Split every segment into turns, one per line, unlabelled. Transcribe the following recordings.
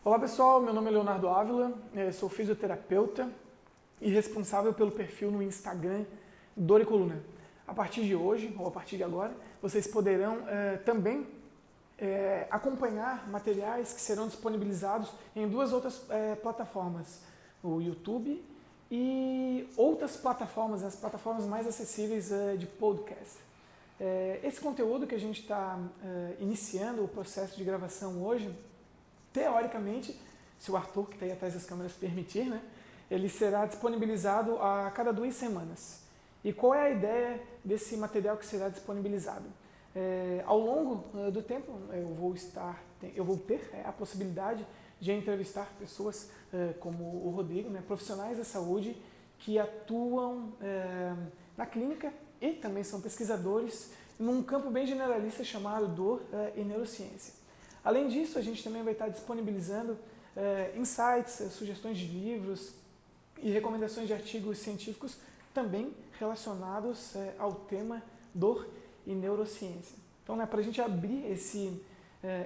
Olá pessoal, meu nome é Leonardo Ávila, sou fisioterapeuta e responsável pelo perfil no Instagram Dor e Coluna. A partir de hoje, ou a partir de agora, vocês poderão também acompanhar materiais que serão disponibilizados em duas outras plataformas, o YouTube e outras plataformas, as plataformas mais acessíveis de podcast. Esse conteúdo que a gente está iniciando o processo de gravação hoje, teoricamente, se o Arthur, que está aí atrás das câmeras, permitir, né, ele será disponibilizado a cada 2 semanas. E qual é a ideia desse material que será disponibilizado? Ao longo do tempo, eu vou ter a possibilidade de entrevistar pessoas como o Rodrigo, né, profissionais da saúde que atuam na clínica e também são pesquisadores num campo bem generalista chamado dor e neurociência. Além disso, a gente também vai estar disponibilizando insights, sugestões de livros e recomendações de artigos científicos também relacionados ao tema dor e neurociência. Então, para a gente abrir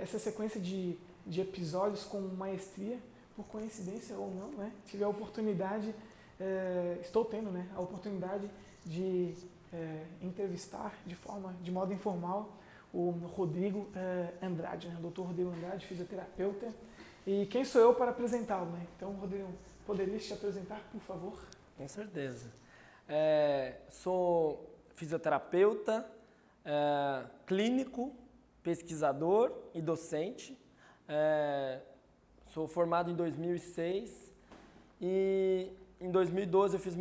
essa sequência de episódios com maestria, por coincidência ou não, né, tive a oportunidade, estou tendo a oportunidade de entrevistar de modo informal o Rodrigo Andrade, o Dr. Rodrigo Andrade, fisioterapeuta. E quem sou eu para apresentá-lo? Então, Rodrigo, poderia te apresentar, por favor?
Com certeza. Sou fisioterapeuta, clínico, pesquisador e docente. Sou formado em 2006 e em 2012 eu fiz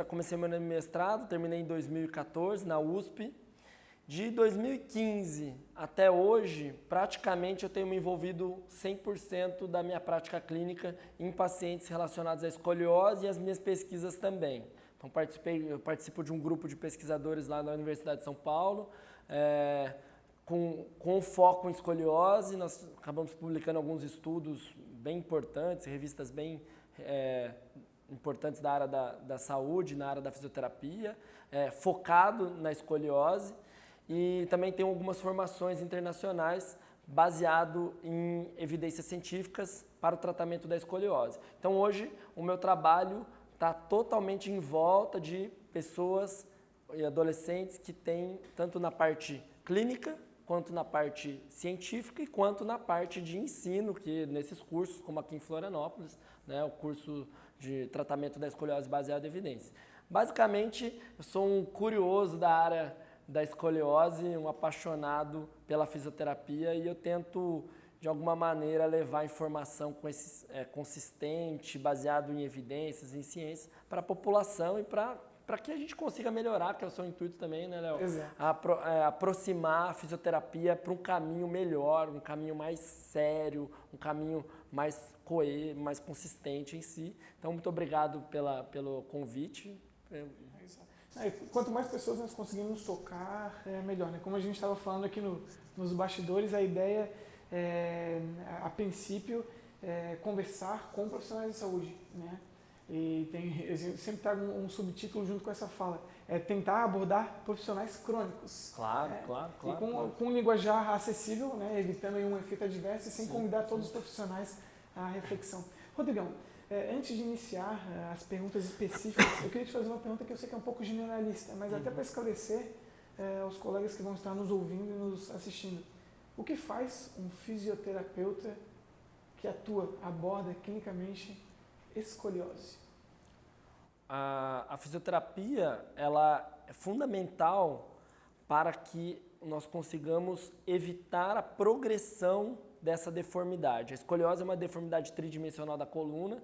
comecei meu mestrado, terminei em 2014 na USP. De 2015 até hoje, praticamente eu tenho me envolvido 100% da minha prática clínica em pacientes relacionados à escoliose e as minhas pesquisas também. Então eu participo de um grupo de pesquisadores lá na Universidade de São Paulo, com foco em escoliose. Nós acabamos publicando alguns estudos bem importantes, revistas bem importantes da área da saúde, na área da fisioterapia, focado na escoliose. E também tenho algumas formações internacionais baseado em evidências científicas para o tratamento da escoliose. Então hoje o meu trabalho está totalmente em volta de pessoas e adolescentes que têm tanto na parte clínica, quanto na parte científica e quanto na parte de ensino, que nesses cursos, como aqui em Florianópolis, né, o curso de tratamento da escoliose baseado em evidência. Basicamente, eu sou um curioso da área da escoliose, um apaixonado pela fisioterapia, e eu tento, de alguma maneira, levar informação consistente, baseado em evidências, em ciência, para a população e para que a gente consiga melhorar, que é o seu intuito também, né, Léo?
Exato.
Aproximar a fisioterapia para um caminho melhor, um caminho mais sério, um caminho mais coeso, mais consistente em si. Então, muito obrigado pelo convite.
Quanto mais pessoas nós conseguimos tocar, melhor. Né? Como a gente estava falando aqui nos bastidores, a ideia a princípio, conversar com profissionais de saúde. Né? E eu sempre trago um subtítulo junto com essa fala, tentar abordar profissionais crônicos.
Claro.
E com um linguajar acessível, né? Evitando um efeito adverso e sem convidar todos os profissionais à reflexão. Rodrigão, antes de iniciar as perguntas específicas, eu queria te fazer uma pergunta que eu sei que é um pouco generalista, mas até para esclarecer aos colegas que vão estar nos ouvindo e nos assistindo. O que faz um fisioterapeuta que aborda clinicamente escoliose?
A fisioterapia, ela é fundamental para que nós consigamos evitar a progressão dessa deformidade. A escoliose é uma deformidade tridimensional da coluna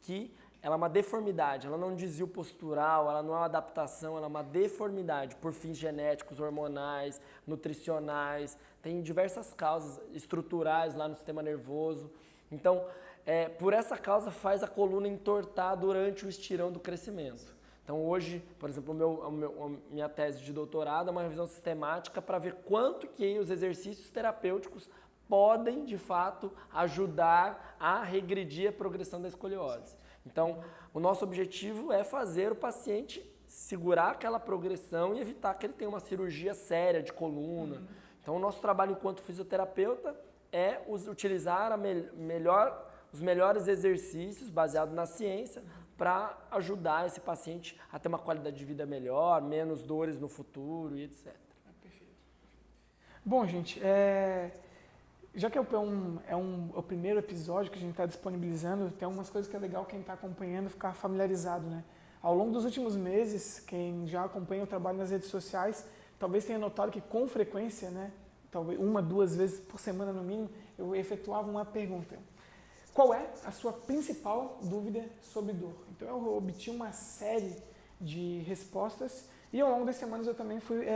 que ela é uma deformidade, ela não é um desvio postural, ela não é uma adaptação, ela é uma deformidade por fins genéticos, hormonais, nutricionais, tem diversas causas estruturais lá no sistema nervoso. Então, por essa causa faz a coluna entortar durante o estirão do crescimento. Então hoje, por exemplo, a minha tese de doutorado é uma revisão sistemática para ver quanto que os exercícios terapêuticos podem, de fato, ajudar a regredir a progressão da escoliose. Então, o nosso objetivo é fazer o paciente segurar aquela progressão e evitar que ele tenha uma cirurgia séria de coluna. Então, o nosso trabalho enquanto fisioterapeuta é utilizar a melhor os melhores exercícios baseados na ciência para ajudar esse paciente a ter uma qualidade de vida melhor, menos dores no futuro e etc.
Perfeito. Bom, gente, já que é o primeiro episódio que a gente está disponibilizando, tem algumas coisas que é legal quem está acompanhando ficar familiarizado, né? Ao longo dos últimos meses, quem já acompanha o trabalho nas redes sociais, talvez tenha notado que com frequência, né, talvez 1, 2 vezes por semana no mínimo, eu efetuava uma pergunta. Qual é a sua principal dúvida sobre dor? Então eu obtive uma série de respostas e ao longo das semanas eu também fui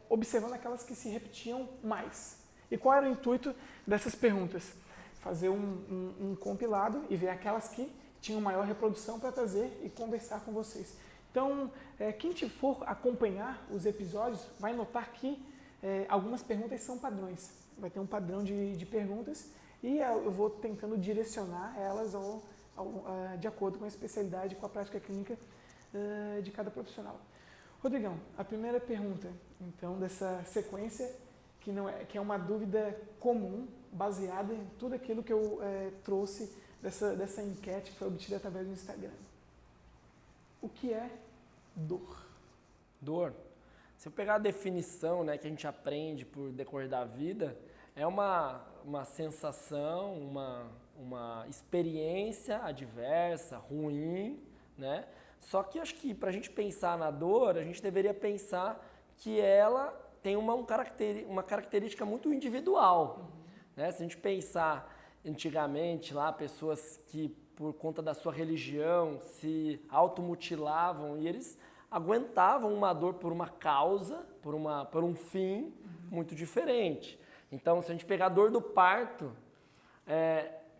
observando aquelas que se repetiam mais. E qual era o intuito dessas perguntas? Fazer um compilado e ver aquelas que tinham maior reprodução para trazer e conversar com vocês. Então, quem te for acompanhar os episódios vai notar que algumas perguntas são padrões. Vai ter um padrão de perguntas e eu vou tentando direcionar elas de acordo com a especialidade, com a prática clínica de cada profissional. Rodrigão, a primeira pergunta, então, dessa sequência, que é uma dúvida comum, baseada em tudo aquilo que eu trouxe dessa enquete que foi obtida através do Instagram. O que é dor?
Dor. Se eu pegar a definição, né, que a gente aprende por decorrer da vida, é uma sensação, uma experiência adversa, ruim, né? Só que acho que para a gente pensar na dor, a gente deveria pensar que ela tem uma característica muito individual. Né? Se a gente pensar antigamente lá, pessoas que por conta da sua religião se automutilavam e eles aguentavam uma dor por uma causa, por um fim muito diferente. Então, se a gente pegar a dor do parto,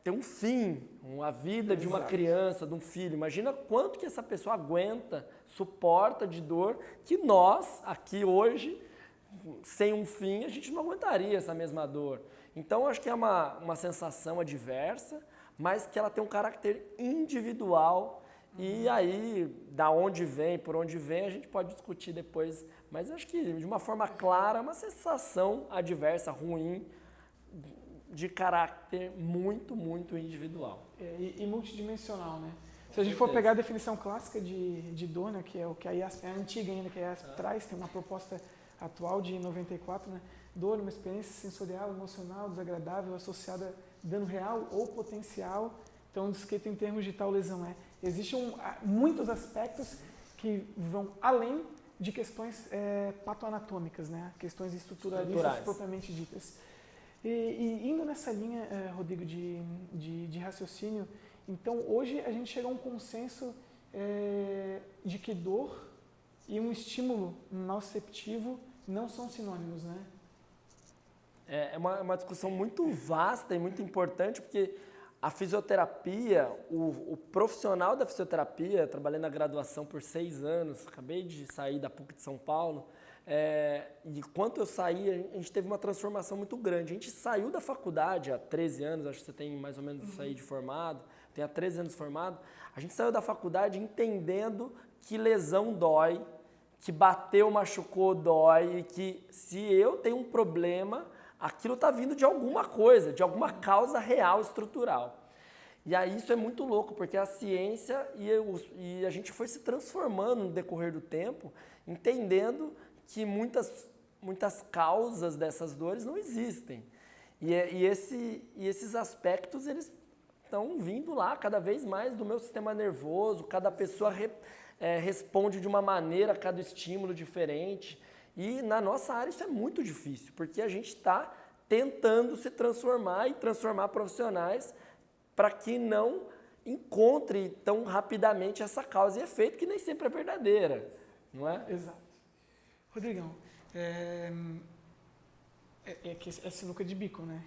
tem um fim, a vida de uma criança, de um filho. Imagina quanto que essa pessoa aguenta, suporta de dor, que nós, aqui hoje, sem um fim, a gente não aguentaria essa mesma dor. Então, acho que é uma sensação adversa, mas que ela tem um caráter individual. E aí, da onde vem, por onde vem, a gente pode discutir depois. Mas acho que, de uma forma clara, é uma sensação adversa, ruim, de caráter muito, muito individual.
E multidimensional, né? Se a gente for pegar a definição clássica de dor, né, que é o que a IASP, é a antiga ainda, que a IASP traz, tem uma proposta atual de 94, né? Dor, uma experiência sensorial, emocional, desagradável, associada a dano real ou potencial. Então, descrito em termos de tal lesão. Existem muitos aspectos que vão além de questões patoanatômicas, né? Questões estruturalistas propriamente ditas. E indo nessa linha, Rodrigo, de raciocínio, então hoje a gente chega a um consenso de que dor e um estímulo nociceptivo não são sinônimos, né?
É uma discussão muito vasta e muito importante, porque a fisioterapia, o profissional da fisioterapia, trabalhei na graduação por 6 anos, acabei de sair da PUC de São Paulo, e quando eu saí, a gente teve uma transformação muito grande. A gente saiu da faculdade há 13 anos, acho que você tem mais ou menos isso aí de formado, tem há 13 anos formado. A gente saiu da faculdade entendendo que lesão dói, que bateu, machucou, dói, e que se eu tenho um problema, aquilo está vindo de alguma coisa, de alguma causa real, estrutural. E aí isso é muito louco, porque a ciência e a gente foi se transformando no decorrer do tempo, entendendo que muitas causas dessas dores não existem. E esses aspectos, eles estão vindo lá cada vez mais do meu sistema nervoso, cada pessoa responde de uma maneira a cada estímulo diferente. E na nossa área isso é muito difícil, porque a gente está tentando se transformar e transformar profissionais para que não encontre tão rapidamente essa causa e efeito, que nem sempre é verdadeira, não é?
Exato. Rodrigão, que é sinuca de bico, né?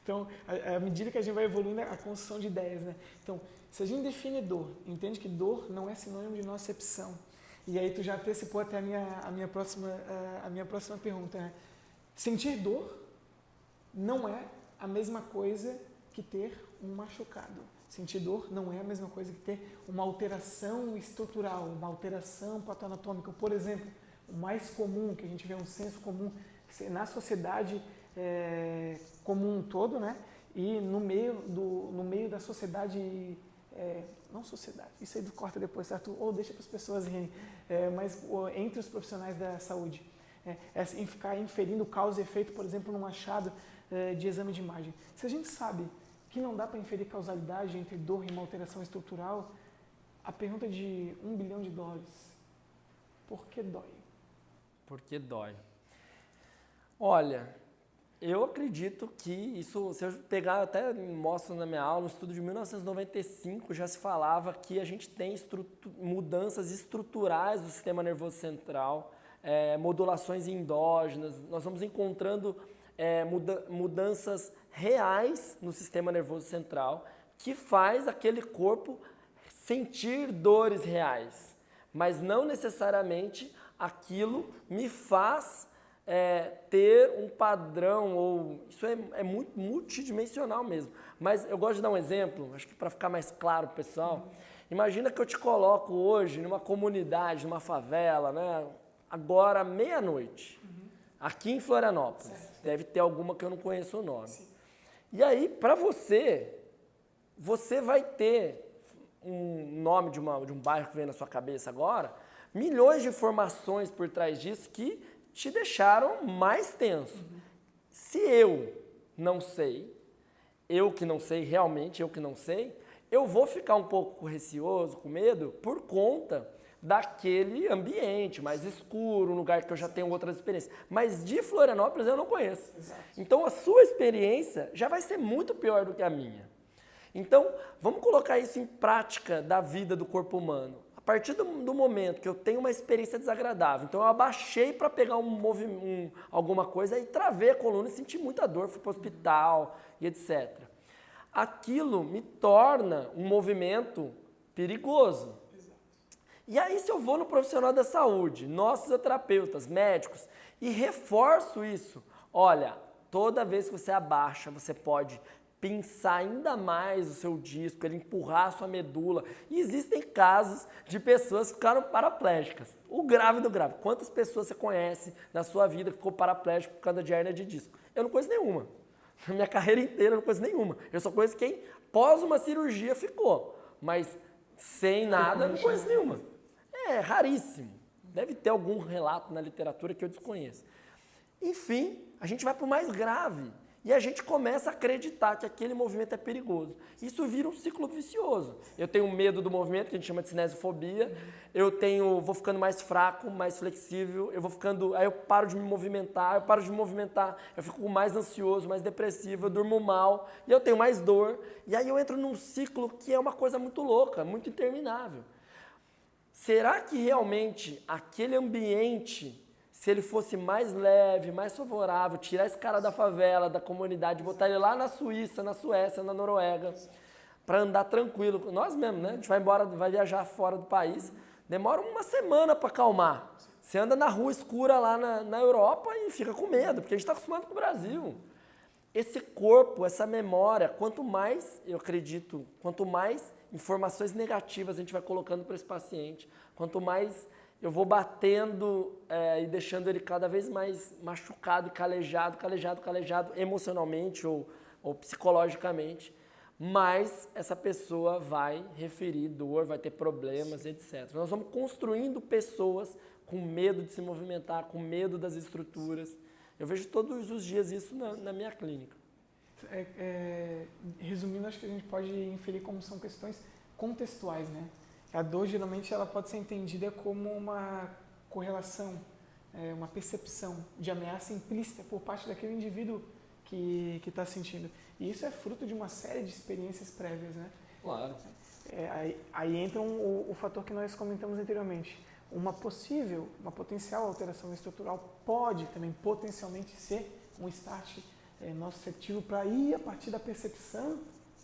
Então, à medida que a gente vai evoluindo, a construção de ideias, né? Então, se a gente define dor, entende que dor não é sinônimo de nocicepção. E aí tu já antecipou até a minha próxima pergunta, né? Sentir dor não é a mesma coisa que ter um machucado. Sentir dor não é a mesma coisa que ter uma alteração estrutural, uma alteração patoanatômica. Por exemplo, o mais comum, que a gente vê um senso comum na sociedade como um todo, né? e no meio da sociedade, não sociedade, isso aí corta depois, certo? Ou deixa para as pessoas rirem, mas entre os profissionais da saúde. Em ficar inferindo causa e efeito, por exemplo, num achado de exame de imagem. Se a gente sabe que não dá para inferir causalidade entre dor e uma alteração estrutural, a pergunta de $1 bilhão, por que dói?
Por que dói? Olha, eu acredito que isso, se eu pegar, até mostro na minha aula, um estudo de 1995 já se falava que a gente tem mudanças estruturais do sistema nervoso central, modulações endógenas, nós vamos encontrando mudanças reais no sistema nervoso central que faz aquele corpo sentir dores reais, mas não necessariamente aquilo me faz ter um padrão, ou isso é muito multidimensional mesmo. Mas eu gosto de dar um exemplo, acho que para ficar mais claro para o pessoal. Imagina que eu te coloco hoje numa comunidade, numa favela, né? Agora meia-noite, aqui em Florianópolis. Certo. Deve ter alguma que eu não conheço o nome. Sim. E aí, para você vai ter um nome de um bairro que vem na sua cabeça agora, milhões de informações por trás disso que te deixaram mais tenso. Se eu não sei, eu que não sei, eu vou ficar um pouco receoso, com medo, por conta daquele ambiente mais escuro, um lugar que eu já tenho outras experiências. Mas de Florianópolis eu não conheço. Exato. Então a sua experiência já vai ser muito pior do que a minha. Então, vamos colocar isso em prática da vida do corpo humano. A partir do momento que eu tenho uma experiência desagradável, então eu abaixei para pegar alguma coisa e travei a coluna e senti muita dor, fui para o hospital e etc. Aquilo me torna um movimento perigoso. E aí, se eu vou no profissional da saúde, nós fisioterapeutas, médicos, e reforço isso, olha, toda vez que você abaixa, você pode pinçar ainda mais o seu disco, ele empurrar a sua medula. E existem casos de pessoas que ficaram paraplégicas. O grave do grave. Quantas pessoas você conhece na sua vida que ficou paraplégico por causa de hérnia de disco? Eu não conheço nenhuma. Na minha carreira inteira eu não conheço nenhuma. Eu só conheço quem pós uma cirurgia ficou. Mas sem nada eu não conheço nenhuma. É raríssimo. Deve ter algum relato na literatura que eu desconheço. Enfim, a gente vai para o mais grave. E a gente começa a acreditar que aquele movimento é perigoso. Isso vira um ciclo vicioso. Eu tenho medo do movimento, que a gente chama de cinesiofobia. Vou ficando mais fraco, mais flexível. Aí eu paro de me movimentar. Eu fico mais ansioso, mais depressivo. Eu durmo mal. E eu tenho mais dor. E aí eu entro num ciclo que é uma coisa muito louca, muito interminável. Será que realmente aquele ambiente, se ele fosse mais leve, mais favorável, tirar esse cara da favela, da comunidade, botar ele lá na Suíça, na Suécia, na Noruega, para andar tranquilo. Nós mesmo, né? A gente vai embora, vai viajar fora do país, demora uma semana para acalmar. Você anda na rua escura lá na Europa e fica com medo, porque a gente está acostumado com o Brasil. Esse corpo, essa memória, quanto mais informações negativas a gente vai colocando para esse paciente, quanto mais eu vou batendo e deixando ele cada vez mais machucado e calejado emocionalmente ou psicologicamente, mais essa pessoa vai referir dor, vai ter problemas, etc. Nós vamos construindo pessoas com medo de se movimentar, com medo das estruturas. Eu vejo todos os dias isso na minha clínica.
Resumindo, acho que a gente pode inferir como são questões contextuais, né? A dor, geralmente, ela pode ser entendida como uma correlação, uma percepção de ameaça implícita por parte daquele indivíduo que está sentindo. E isso é fruto de uma série de experiências prévias, né?
Claro.
Aí entra o fator que nós comentamos anteriormente. Uma potencial alteração estrutural pode também potencialmente ser um start nocivo para ir, a partir da percepção,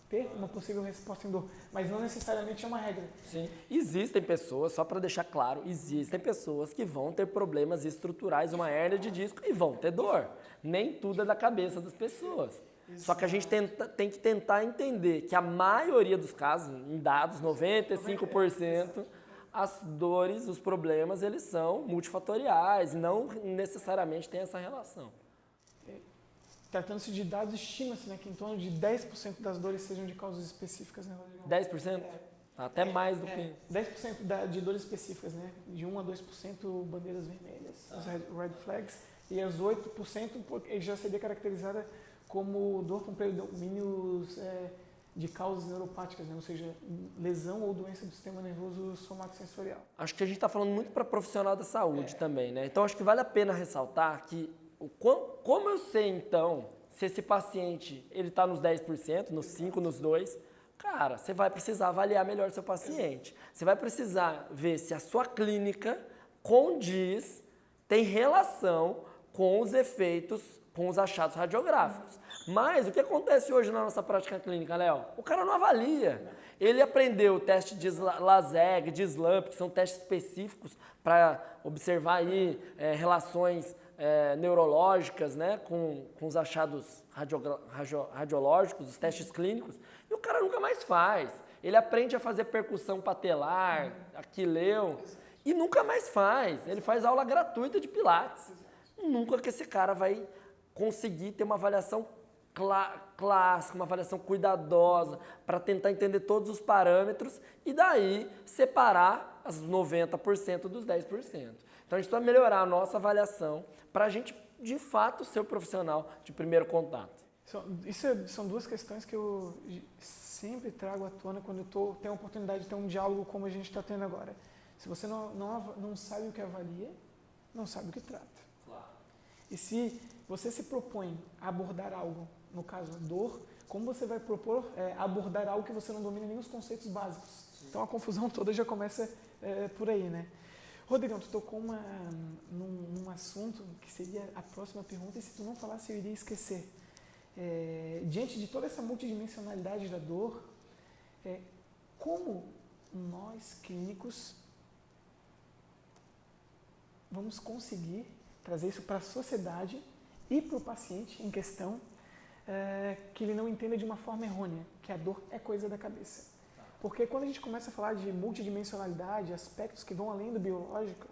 ter uma possível resposta em dor, mas não necessariamente é uma regra.
Sim. Existem pessoas, só para deixar claro, existem pessoas que vão ter problemas estruturais, uma hérnia de disco e vão ter dor. Nem tudo é da cabeça das pessoas. Exato. Só que a gente tem que tentar entender que a maioria dos casos, em dados, 95%, as dores, os problemas, eles são multifatoriais, não necessariamente tem essa relação.
Tratando-se de dados, estima-se, né, que em torno de 10% das dores sejam de causas específicas, né, Rodrigo?
10%? Até mais do que...
10% de dores específicas, né? De 1 a 2% bandeiras vermelhas, as red flags, e as 8% já seria caracterizada como dor com predomínios de causas neuropáticas, né? Ou seja, lesão ou doença do sistema nervoso somatosensorial.
Acho que a gente está falando muito para profissional da saúde também, né? Então, acho que vale a pena ressaltar que como eu sei, então, se esse paciente ele está nos 10%, nos 5%, nos 2%, cara, você vai precisar avaliar melhor seu paciente. Você vai precisar ver se a sua clínica condiz, tem relação com os efeitos, com os achados radiográficos. Mas o que acontece hoje na nossa prática clínica, Léo? O cara não avalia. Ele aprendeu o teste de LASEG, de SLAMP, que são testes específicos para observar aí relações neurológicas, né, com os achados radiológicos, os testes clínicos, e o cara nunca mais faz. Ele aprende a fazer percussão patelar, aquileu, e nunca mais faz. Ele faz aula gratuita de pilates. Nunca que esse cara vai conseguir ter uma avaliação clássica, uma avaliação cuidadosa, para tentar entender todos os parâmetros e daí separar as 90% dos 10%. Então a gente precisa melhorar a nossa avaliação para a gente, de fato, ser o profissional de primeiro contato.
São duas questões que eu sempre trago à tona quando eu tenho a oportunidade de ter um diálogo como a gente está tendo agora. Se você não sabe o que avalia, não sabe o que trata. Claro. E se você se propõe a abordar algo, no caso a dor, como você vai propor abordar algo que você não domina nem os conceitos básicos? Sim. Então a confusão toda já começa por aí, né? Rodrigão, tu tocou num assunto que seria a próxima pergunta, e se tu não falasse eu iria esquecer. Diante de toda essa multidimensionalidade da dor, como nós clínicos vamos conseguir trazer isso para a sociedade e para o paciente em questão, que ele não entenda de uma forma errônea, que a dor é coisa da cabeça. Porque quando a gente começa a falar de multidimensionalidade, aspectos que vão além do biológico,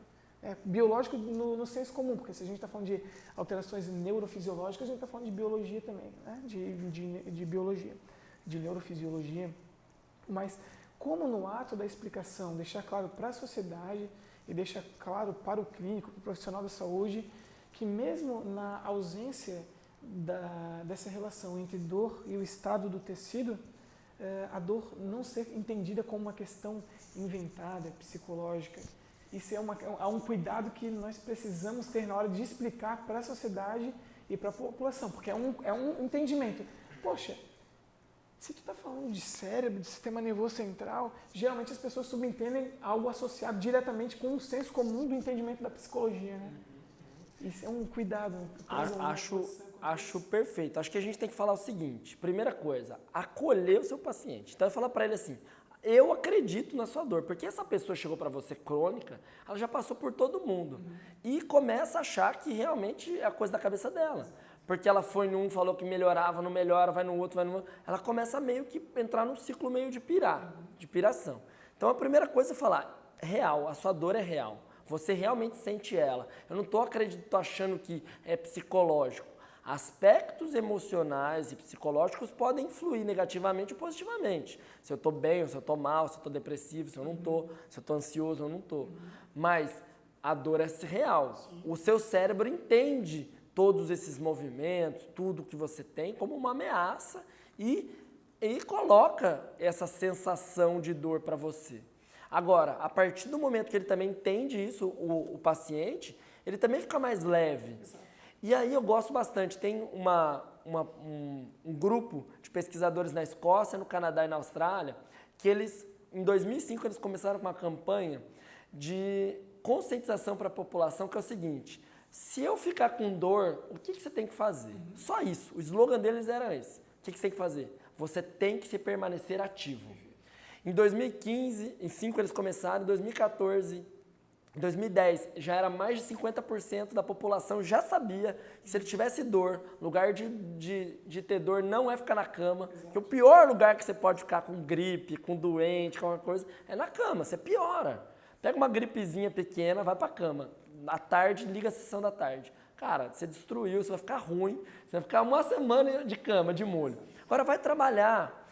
biológico no senso comum, porque se a gente está falando de alterações neurofisiológicas, a gente está falando de biologia também, né? de biologia, de neurofisiologia. Mas como no ato da explicação deixar claro para a sociedade e deixar claro para o clínico, para o profissional da saúde, que mesmo na ausência dessa relação entre dor e o estado do tecido, a dor não ser entendida como uma questão inventada, psicológica. Isso é um cuidado que nós precisamos ter na hora de explicar para a sociedade e para a população, porque é um entendimento. Poxa, se tu está falando de cérebro, de sistema nervoso central, geralmente as pessoas subentendem algo associado diretamente com o senso comum do entendimento da psicologia, né? Isso é um cuidado.
Acho perfeito. Acho que a gente tem que falar o seguinte. Primeira coisa, acolher o seu paciente. Então, eu falar para ele assim, eu acredito na sua dor, porque essa pessoa chegou para você crônica, ela já passou por todo mundo. E começa a achar que realmente é a coisa da cabeça dela. Porque ela foi num, falou que melhorava, não melhora, vai no outro, vai no outro. Ela começa meio que entrar num ciclo meio de piração. Então, a primeira coisa é falar, real, a sua dor é real. Você realmente sente ela. Eu não estou achando que é psicológico. Aspectos emocionais e psicológicos podem influir negativamente ou positivamente. Se eu estou bem, ou se eu estou mal, se eu estou depressivo, se eu não estou, se eu estou ansioso ou não estou. Mas a dor é real. O seu cérebro entende todos esses movimentos, tudo que você tem, como uma ameaça e coloca essa sensação de dor para você. Agora, a partir do momento que ele também entende isso, o paciente, ele também fica mais leve. Exato. E aí eu gosto bastante, tem um grupo de pesquisadores na Escócia, no Canadá e na Austrália, que eles, em 2005, eles começaram com uma campanha de conscientização para a população, que é o seguinte, se eu ficar com dor, o que você tem que fazer? Só isso, o slogan deles era esse. O que você tem que fazer? Você tem que se permanecer ativo. Em 2015, em 2005 eles começaram, em 2014, em 2010 já era mais de 50% da população já sabia que se ele tivesse dor, lugar de ter dor não é ficar na cama, que o pior lugar que você pode ficar com gripe, com doente, com alguma coisa, é na cama, você piora. Pega uma gripezinha pequena, vai pra cama. À tarde, liga a sessão da tarde. cara, você destruiu, você vai ficar ruim, você vai ficar uma semana de cama, de molho. Agora vai trabalhar.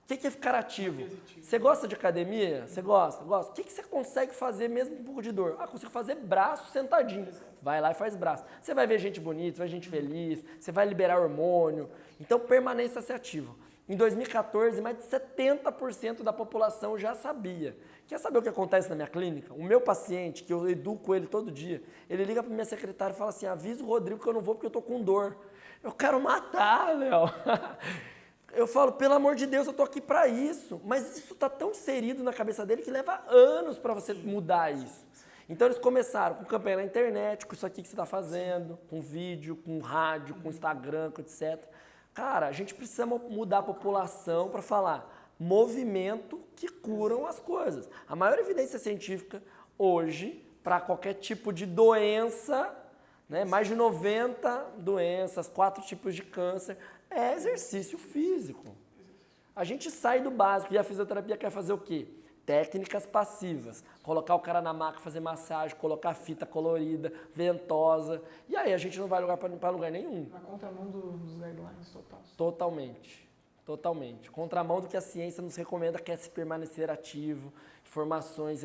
O que é ficar ativo? Você gosta de academia? Você gosta? Gosta. O que você consegue fazer mesmo com um pouco de dor? Ah, consigo fazer braço sentadinho. Vai lá e faz braço. Você vai ver gente bonita, você vai ver gente feliz, você vai liberar hormônio. Então permaneça-se ativo. Em 2014, mais de 70% da população já sabia. Quer saber o que acontece na minha clínica? O meu paciente, que eu educo ele todo dia, ele liga para minha secretária e fala assim, avisa o Rodrigo que eu não vou porque eu tô com dor. Eu quero matar, Léo. Eu falo, pelo amor de Deus, eu tô aqui para isso. Mas isso tá tão inserido na cabeça dele que leva anos para você mudar isso. Então eles começaram com campanha na internet, com isso aqui que você está fazendo, com vídeo, com rádio, com Instagram, com etc. Cara, a gente precisa mudar a população para falar movimento que curam as coisas. A maior evidência científica hoje, para qualquer tipo de doença, né, mais de 90 doenças, 4 tipos de câncer, é exercício físico. A gente sai do básico e a fisioterapia quer fazer o quê? Técnicas passivas. Colocar o cara na maca, fazer massagem, colocar fita colorida, ventosa. E aí a gente não vai para lugar nenhum.
Na contramão dos guidelines total.
Totalmente. Totalmente. Contramão do que a ciência nos recomenda, que é se permanecer ativo, informações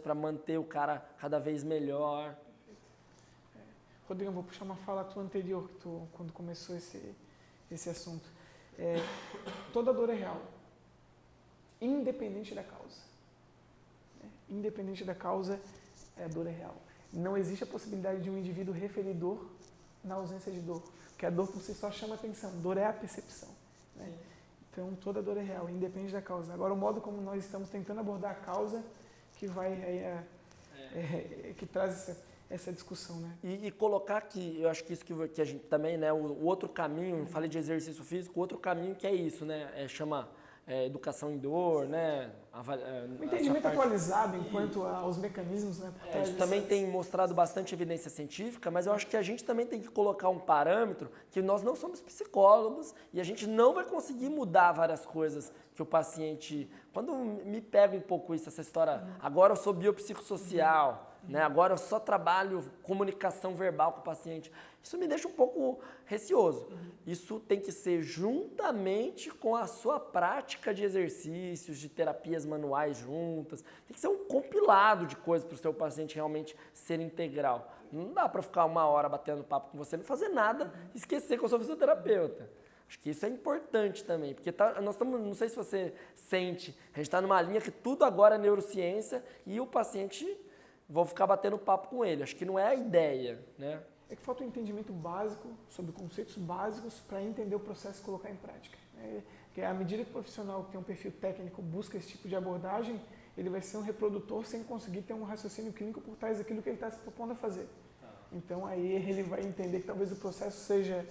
para manter o cara cada vez melhor.
Rodrigo, eu vou puxar uma fala tua anterior, quando começou esse assunto. Toda dor é real, independente da causa. Independente da causa, a dor é real. Não existe a possibilidade de um indivíduo referir dor na ausência de dor, porque a dor por si só chama atenção, dor é a percepção. Né? Então, toda dor é real, independente da causa. Agora, o modo como nós estamos tentando abordar a causa que que traz essa discussão, né?
E colocar que, eu acho que isso que a gente também, né, o outro caminho, falei de exercício físico, o outro caminho que é isso, né, chama educação em dor, né?
Um entendimento atualizado enquanto aos mecanismos, né?
Isso também tem mostrado bastante evidência científica, mas eu acho que a gente também tem que colocar um parâmetro que nós não somos psicólogos e a gente não vai conseguir mudar várias coisas que o paciente... Quando me pega um pouco isso, essa história, agora eu sou biopsicossocial, né? Agora eu só trabalho comunicação verbal com o paciente. Isso me deixa um pouco receoso. Isso tem que ser juntamente com a sua prática de exercícios, de terapias manuais juntas. Tem que ser um compilado de coisas para o seu paciente realmente ser integral. Não dá para ficar 1 hora batendo papo com você, não fazer nada, esquecer que eu sou fisioterapeuta. Acho que isso é importante também, porque nós estamos, não sei se você sente, a gente está numa linha que tudo agora é neurociência e o paciente, vou ficar batendo papo com ele. Acho que não é a ideia, né?
É que falta um entendimento básico sobre conceitos básicos para entender o processo e colocar em prática. Que à medida que o profissional que tem um perfil técnico busca esse tipo de abordagem, ele vai ser um reprodutor sem conseguir ter um raciocínio clínico por trás daquilo que ele está se propondo a fazer. Então aí ele vai entender que talvez o processo seja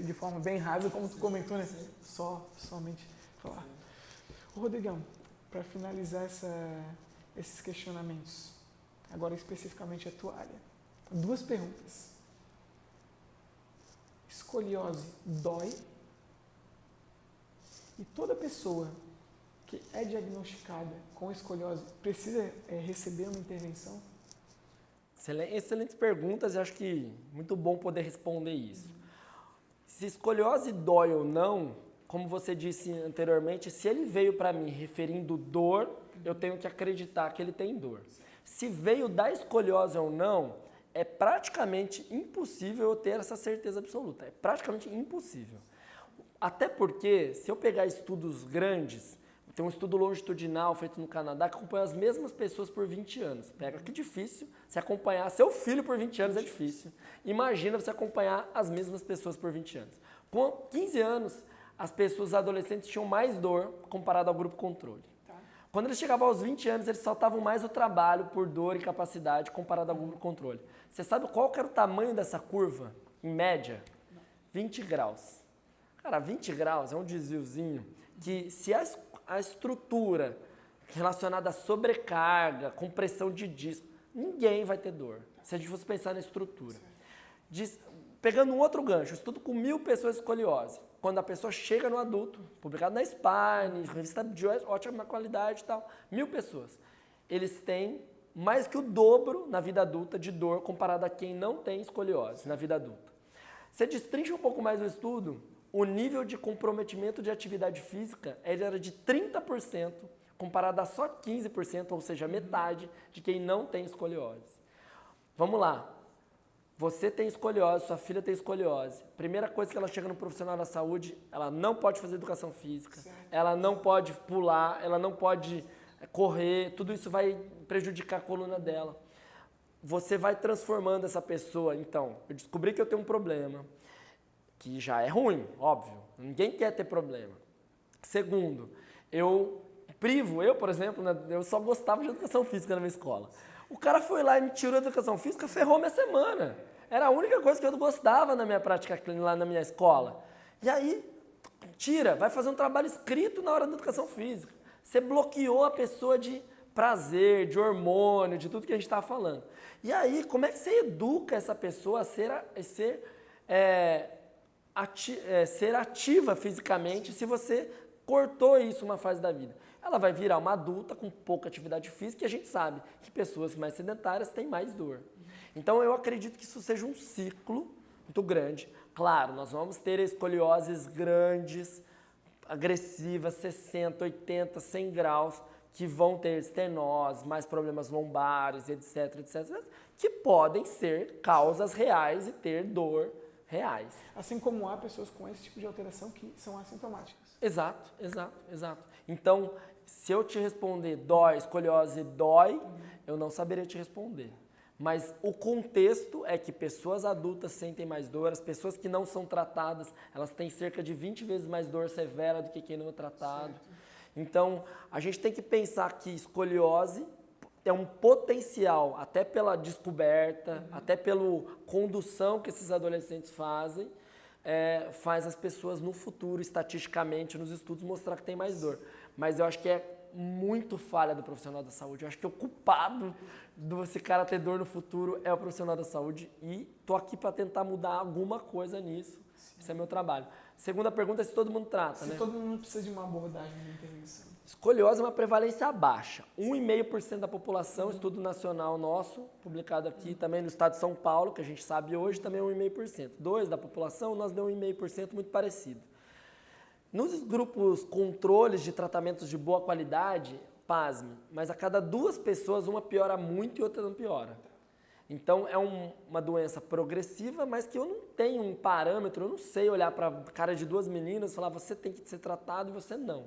de forma bem rasa, como tu comentou, né? Somente falar. Ô, Rodrigão, para finalizar esses questionamentos, agora especificamente a tua área, 2 perguntas. Escoliose dói? E toda pessoa que é diagnosticada com escoliose precisa receber uma intervenção?
Excelentes perguntas e acho que muito bom poder responder isso. Se escoliose dói ou não, como você disse anteriormente, se ele veio para mim referindo dor, eu tenho que acreditar que ele tem dor. Se veio da escoliose ou não, é praticamente impossível eu ter essa certeza absoluta. É praticamente impossível. Até porque, se eu pegar estudos grandes, tem um estudo longitudinal feito no Canadá que acompanha as mesmas pessoas por 20 anos. Pega que difícil, se acompanhar seu filho por 20 anos é difícil. Imagina você acompanhar as mesmas pessoas por 20 anos. Com 15 anos, as pessoas adolescentes tinham mais dor comparado ao grupo controle. Quando eles chegavam aos 20 anos, eles saltavam mais o trabalho por dor e capacidade comparado ao grupo controle. Você sabe qual que era o tamanho dessa curva, em média? 20 graus. Cara, 20 graus é um desviozinho que se a estrutura relacionada à sobrecarga, compressão de disco, ninguém vai ter dor, se a gente fosse pensar na estrutura. Pegando um outro gancho, estudo com 1.000 pessoas escoliose. Quando a pessoa chega no adulto, publicado na Spine, revista de ótima qualidade e tal, 1.000 pessoas. Eles têm mais que o dobro na vida adulta de dor comparado a quem não tem escoliose na vida adulta. Você destrincha um pouco mais o estudo, o nível de comprometimento de atividade física ele era de 30%, comparado a só 15%, ou seja, metade de quem não tem escoliose. Vamos lá. Você tem escoliose, sua filha tem escoliose. Primeira coisa que ela chega no profissional da saúde, ela não pode fazer educação física, ela não pode pular, ela não pode correr, tudo isso vai prejudicar a coluna dela. Você vai transformando essa pessoa, então, eu descobri que eu tenho um problema, que já é ruim, óbvio, ninguém quer ter problema. Segundo, eu, por exemplo, né, eu só gostava de educação física na minha escola. O cara foi lá e me tirou a educação física, ferrou minha semana. Era a única coisa que eu gostava na minha prática clínica lá na minha escola. E aí, vai fazer um trabalho escrito na hora da educação física. Você bloqueou a pessoa de prazer, de hormônio, de tudo que a gente estava falando. E aí, como é que você educa essa pessoa a ser ativa fisicamente se você cortou isso uma fase da vida? Ela vai virar uma adulta com pouca atividade física e a gente sabe que pessoas mais sedentárias têm mais dor. Então eu acredito que isso seja um ciclo muito grande. Claro, nós vamos ter escolioses grandes, agressivas, 60, 80, 100 graus, que vão ter estenose, mais problemas lombares, etc, etc, que podem ser causas reais e ter dor reais.
Assim como há pessoas com esse tipo de alteração que são assintomáticas.
Exato. Então, se eu te responder escoliose dói, eu não saberia te responder. Mas o contexto é que pessoas adultas sentem mais dor, as pessoas que não são tratadas, elas têm cerca de 20 vezes mais dor severa do que quem não é tratado. Certo. Então, a gente tem que pensar que escoliose é um potencial, até pela descoberta, até pela condução que esses adolescentes fazem, faz as pessoas no futuro, estatisticamente, nos estudos, mostrar que tem mais dor. Mas eu acho que é muito falha do profissional da saúde. Eu acho que o culpado desse cara ter dor no futuro é o profissional da saúde e tô aqui para tentar mudar alguma coisa nisso. Sim. Esse é meu trabalho. Segunda pergunta é se todo mundo trata, né?
Se todo mundo precisa de uma abordagem de intervenção.
Escoliose é uma prevalência baixa. 1,5% da população, estudo nacional nosso, publicado aqui também no estado de São Paulo, que a gente sabe hoje, também é 1,5%. 2% da população, nós deu 1,5%, muito parecido. Nos grupos controles de tratamentos de boa qualidade, pasme, mas a cada 2 pessoas, uma piora muito e outra não piora. Então, é uma doença progressiva, mas que eu não tenho um parâmetro, eu não sei olhar para a cara de 2 meninas e falar, você tem que ser tratado e você não.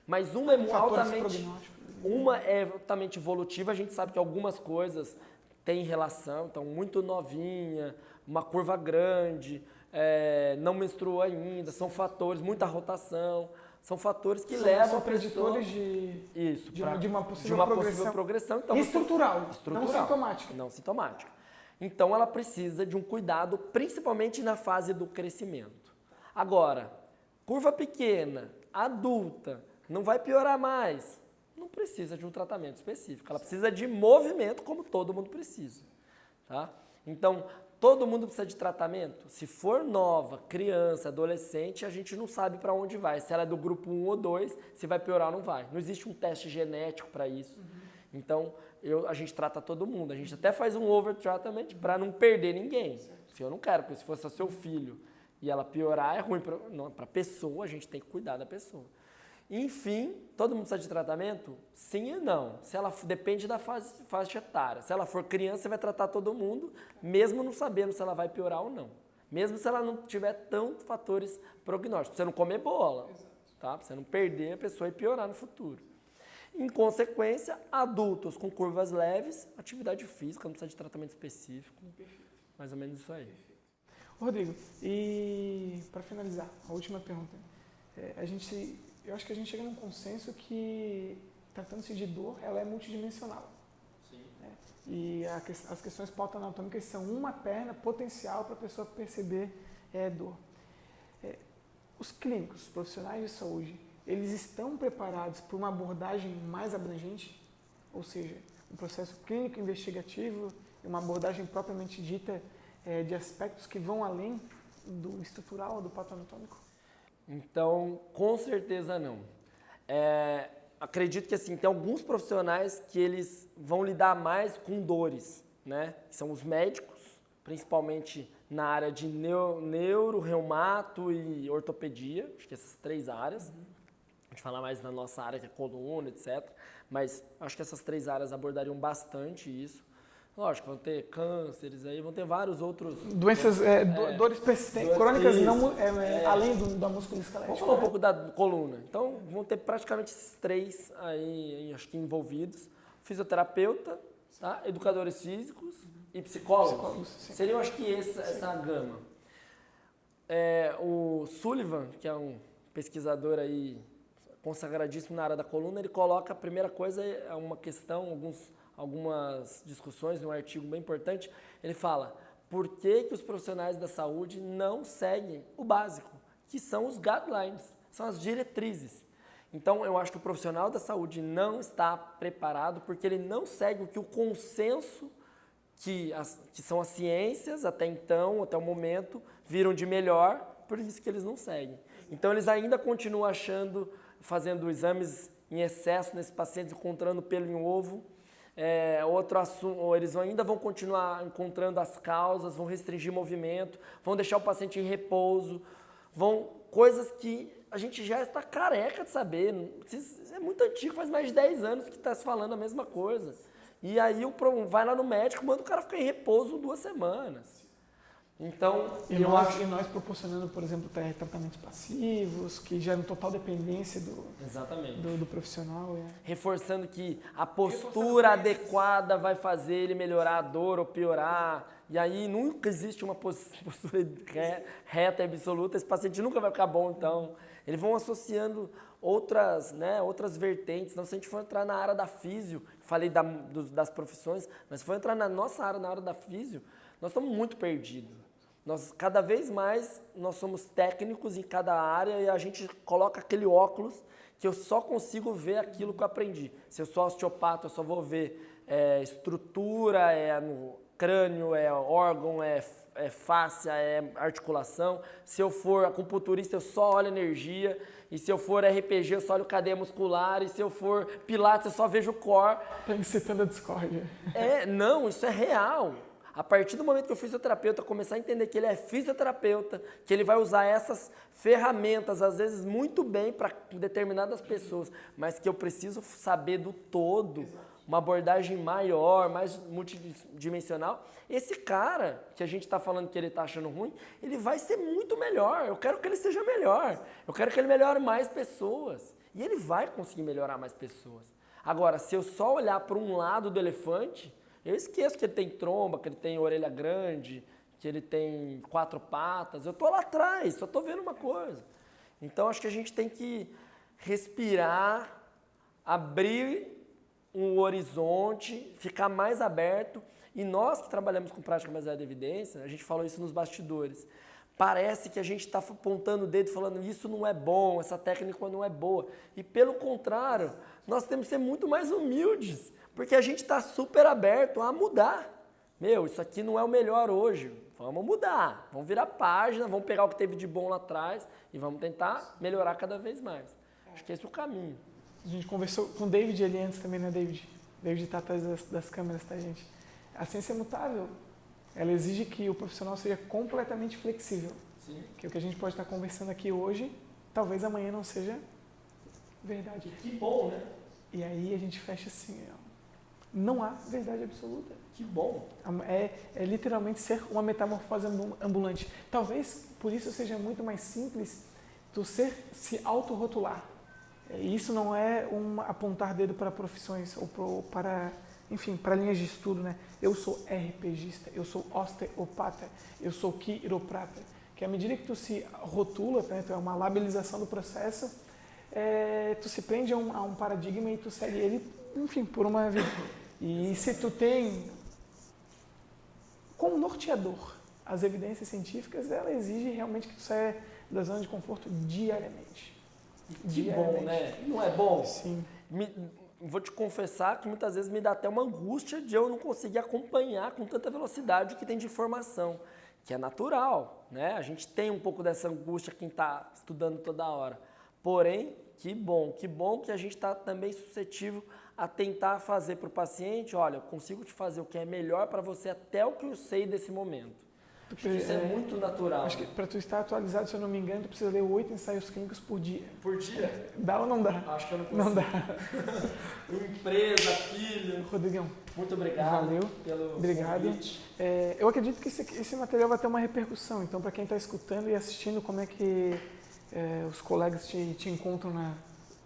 Mas uma é altamente evolutiva, a gente sabe que algumas coisas têm relação, então muito novinha, uma curva grande, não menstruou ainda, são fatores, muita rotação, são fatores que levam
a pessoa de uma possível
progressão. Então,
estrutural, não sintomática.
Não sintomática. Então ela precisa de um cuidado, principalmente na fase do crescimento. Agora, curva pequena, adulta, não vai piorar mais, não precisa de um tratamento específico. Ela precisa de movimento, como todo mundo precisa. Tá? Então, todo mundo precisa de tratamento? Se for nova, criança, adolescente, a gente não sabe para onde vai. Se ela é do grupo 1 ou 2, se vai piorar ou não vai. Não existe um teste genético para isso. Então, a gente trata todo mundo. A gente até faz um over-treatment para não perder ninguém. Se eu não quero, porque se fosse seu filho e ela piorar, é ruim para a pessoa, a gente tem que cuidar da pessoa. Enfim, todo mundo precisa de tratamento? Sim e não. Se ela depende da faixa etária. Se ela for criança, você vai tratar todo mundo, mesmo não sabendo se ela vai piorar ou não. Mesmo se ela não tiver tantos fatores prognósticos. Pra você não comer bola, tá? Pra você não perder a pessoa e piorar no futuro. Em consequência, adultos com curvas leves, atividade física, não precisa de tratamento específico. Mais ou menos isso aí.
Rodrigo, e para finalizar, a última pergunta. Eu acho que a gente chega num consenso que, tratando-se de dor, ela é multidimensional. Sim. E as questões pauta-anatômicas são uma perna potencial para a pessoa perceber dor. Os clínicos, os profissionais de saúde, eles estão preparados para uma abordagem mais abrangente? Ou seja, um processo clínico investigativo, uma abordagem propriamente dita de aspectos que vão além do estrutural, do pauta-anatômico?
Então, com certeza não. acredito que assim, tem alguns profissionais que eles vão lidar mais com dores, né? Que são os médicos, principalmente na área de neuro, reumato e ortopedia, acho que essas 3 áreas. A gente fala mais na nossa área, que é coluna, etc. Mas acho que essas 3 áreas abordariam bastante isso. Lógico, vão ter cânceres aí, vão ter vários outros...
Doenças, dores persistentes, crônicas, não, além da musculoesquelética.
Vamos falar um pouco da coluna. Então, vão ter praticamente esses 3 aí, acho que envolvidos. Fisioterapeuta, tá? Educadores físicos e psicólogos. Seriam, acho que essa gama. O Sullivan, que é um pesquisador aí consagradíssimo na área da coluna, ele coloca, a primeira coisa é uma questão, algumas discussões num artigo bem importante, ele fala por que os profissionais da saúde não seguem o básico, que são os guidelines, são as diretrizes. Então, eu acho que o profissional da saúde não está preparado porque ele não segue o que o consenso, que são as ciências até então, até o momento, viram de melhor, por isso que eles não seguem. Então, eles ainda continuam fazendo exames em excesso nesses pacientes, encontrando pelo em ovo. Outro assunto, ou eles ainda vão continuar encontrando as causas, vão restringir movimento, vão deixar o paciente em repouso, coisas que a gente já está careca de saber. É muito antigo, faz mais de 10 anos que está se falando a mesma coisa. E aí vai lá no médico, manda o cara ficar em repouso 2 semanas. Então,
e nós proporcionando, por exemplo, tratamentos passivos, que geram total dependência do profissional.
Reforçando que a postura adequada vai fazer ele melhorar a dor ou piorar. E aí nunca existe uma postura reta e absoluta, esse paciente nunca vai ficar bom, então. Eles vão associando outras vertentes. Então, se a gente for entrar na área da físio, falei das profissões, mas se for entrar na nossa área, na área da físio, nós estamos muito perdidos. Cada vez mais nós somos técnicos em cada área e a gente coloca aquele óculos que eu só consigo ver aquilo que eu aprendi. Se eu sou osteopata, eu só vou ver estrutura, no crânio, órgão, fáscia, articulação. Se eu for acupunturista, eu só olho energia. E se eu for RPG, eu só olho cadeia muscular. E se eu for pilates, eu só vejo core.
Está incitando a discórdia.
Não, isso é real. A partir do momento que o fisioterapeuta começar a entender que ele é fisioterapeuta, que ele vai usar essas ferramentas, às vezes muito bem para determinadas pessoas, mas que eu preciso saber do todo, uma abordagem maior, mais multidimensional, esse cara que a gente está falando que ele está achando ruim, ele vai ser muito melhor. Eu quero que ele seja melhor. Eu quero que ele melhore mais pessoas. E ele vai conseguir melhorar mais pessoas. Agora, se eu só olhar para um lado do elefante, eu esqueço que ele tem tromba, que ele tem orelha grande, que ele tem 4 patas. Eu estou lá atrás, só estou vendo uma coisa. Então, acho que a gente tem que respirar, abrir um horizonte, ficar mais aberto. E nós que trabalhamos com prática baseada em evidência, a gente falou isso nos bastidores, parece que a gente está apontando o dedo falando isso não é bom, essa técnica não é boa. E pelo contrário, nós temos que ser muito mais humildes. Porque a gente está super aberto a mudar. Isso aqui não é o melhor hoje. Vamos mudar. Vamos virar página, vamos pegar o que teve de bom lá atrás e vamos tentar melhorar cada vez mais. Acho que esse é o caminho.
A gente conversou com o David ali antes também, né, David? David está atrás das câmeras, tá, gente? A ciência é mutável. Ela exige que o profissional seja completamente flexível.
Sim.
Que o que a gente pode estar conversando aqui hoje, talvez amanhã não seja verdade.
Que bom, né?
E aí a gente fecha assim, não há verdade absoluta.
Que bom.
É literalmente ser uma metamorfose ambulante. Talvez por isso seja muito mais simples tu se autorrotular. Isso não é apontar dedo para profissões ou para linhas de estudo, né? Eu sou RPGista, eu sou osteopata, eu sou quiroprata. Que à medida que tu se rotula, né, tu é uma labelização do processo, tu se prende a um paradigma e tu segue ele, por uma vida. E se tu tem como norteador as evidências científicas, ela exige realmente que tu saia da zona de conforto diariamente.
Que bom, né? Não é bom?
Sim.
Vou te confessar que muitas vezes me dá até uma angústia de eu não conseguir acompanhar com tanta velocidade o que tem de informação, que é natural, né? A gente tem um pouco dessa angústia quem está estudando toda hora. Porém, Que bom que a gente está também suscetível a tentar fazer para o paciente, olha, eu consigo te fazer o que é melhor para você até o que eu sei desse momento. Porque isso é muito natural.
Acho que para tu estar atualizado, se eu não me engano, tu precisa ler 8 ensaios clínicos por dia.
Por dia?
Dá ou não dá?
Acho que eu não consigo.
Não dá.
Empresa, filho.
Rodrigão.
Muito obrigado.
Valeu.
Pelo
obrigado.
convite.
Eu acredito que esse material vai ter uma repercussão. Então, para quem está escutando e assistindo, como é que os colegas te encontram na...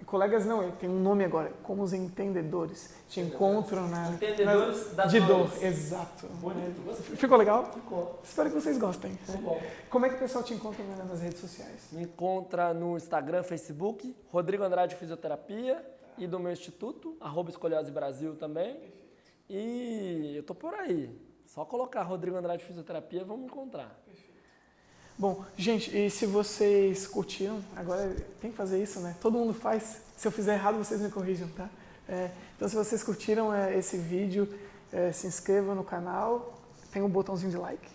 Colegas não, tem um nome agora, como os entendedores te encontram na...
Entendedores das
de
dores.
dor, exato.
Bonito, gostei.
Ficou legal?
Ficou.
Espero que vocês gostem.
Muito bom.
Como é que o pessoal te encontra nas redes sociais?
Me encontra no Instagram, Facebook, Rodrigo Andrade Fisioterapia e do meu instituto, @Escoliose Brasil também. E eu tô por aí. Só colocar Rodrigo Andrade Fisioterapia, vamos me encontrar.
Bom, gente, e se vocês curtiram, agora tem que fazer isso, né? Todo mundo faz. Se eu fizer errado, vocês me corrijam, tá? Então, se vocês curtiram esse vídeo, se inscrevam no canal, tem um botãozinho de like,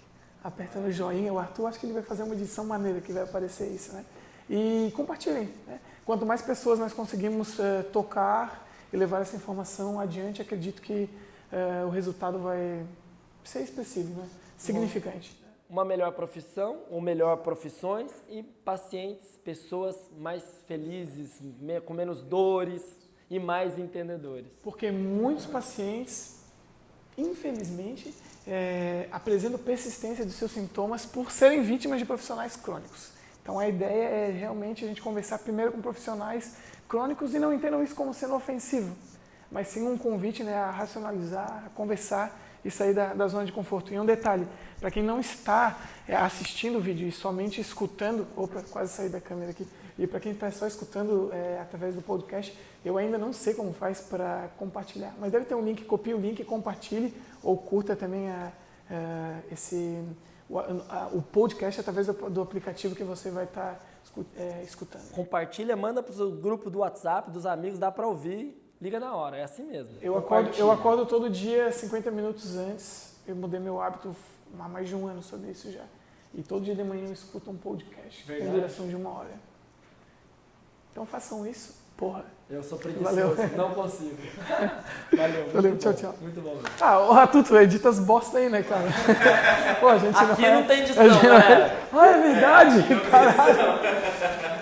aperta no joinha. O Arthur, acho que ele vai fazer uma edição maneira que vai aparecer isso, né? E compartilhem, né? Quanto mais pessoas nós conseguimos tocar e levar essa informação adiante, acredito que o resultado vai ser expressivo, né? Significante.
Uma melhor profissão, ou melhor profissões e pacientes, pessoas mais felizes, com menos dores e mais entendedores.
Porque muitos pacientes, infelizmente, apresentam persistência dos seus sintomas por serem vítimas de profissionais crônicos. Então a ideia é realmente a gente conversar primeiro com profissionais crônicos e não entendam isso como sendo ofensivo, mas sim um convite, né, a racionalizar, a conversar e sair da zona de conforto. E um detalhe, para quem não está assistindo o vídeo e somente escutando, opa, quase saí da câmera aqui, e para quem está só escutando através do podcast, eu ainda não sei como faz para compartilhar, mas deve ter um link, copie o link, compartilhe ou curta também o podcast através do aplicativo que você vai estar escutando.
Compartilha, manda para o grupo do WhatsApp, dos amigos, dá para ouvir. Liga na hora, é assim mesmo.
Eu acordo todo dia 50 minutos antes. Eu mudei meu hábito há mais de um ano sobre isso já. E todo dia de manhã eu escuto um podcast. Verdade. Tem duração de 1 hora. Então façam isso, porra.
Eu sou preguiçoso,
Valeu.
não consigo.
Valeu, tchau.
Muito bom.
O Arthur, tu edita as bosta aí, né, cara? Pô, a gente
Aqui não tem edição,
galera. É verdade, caralho.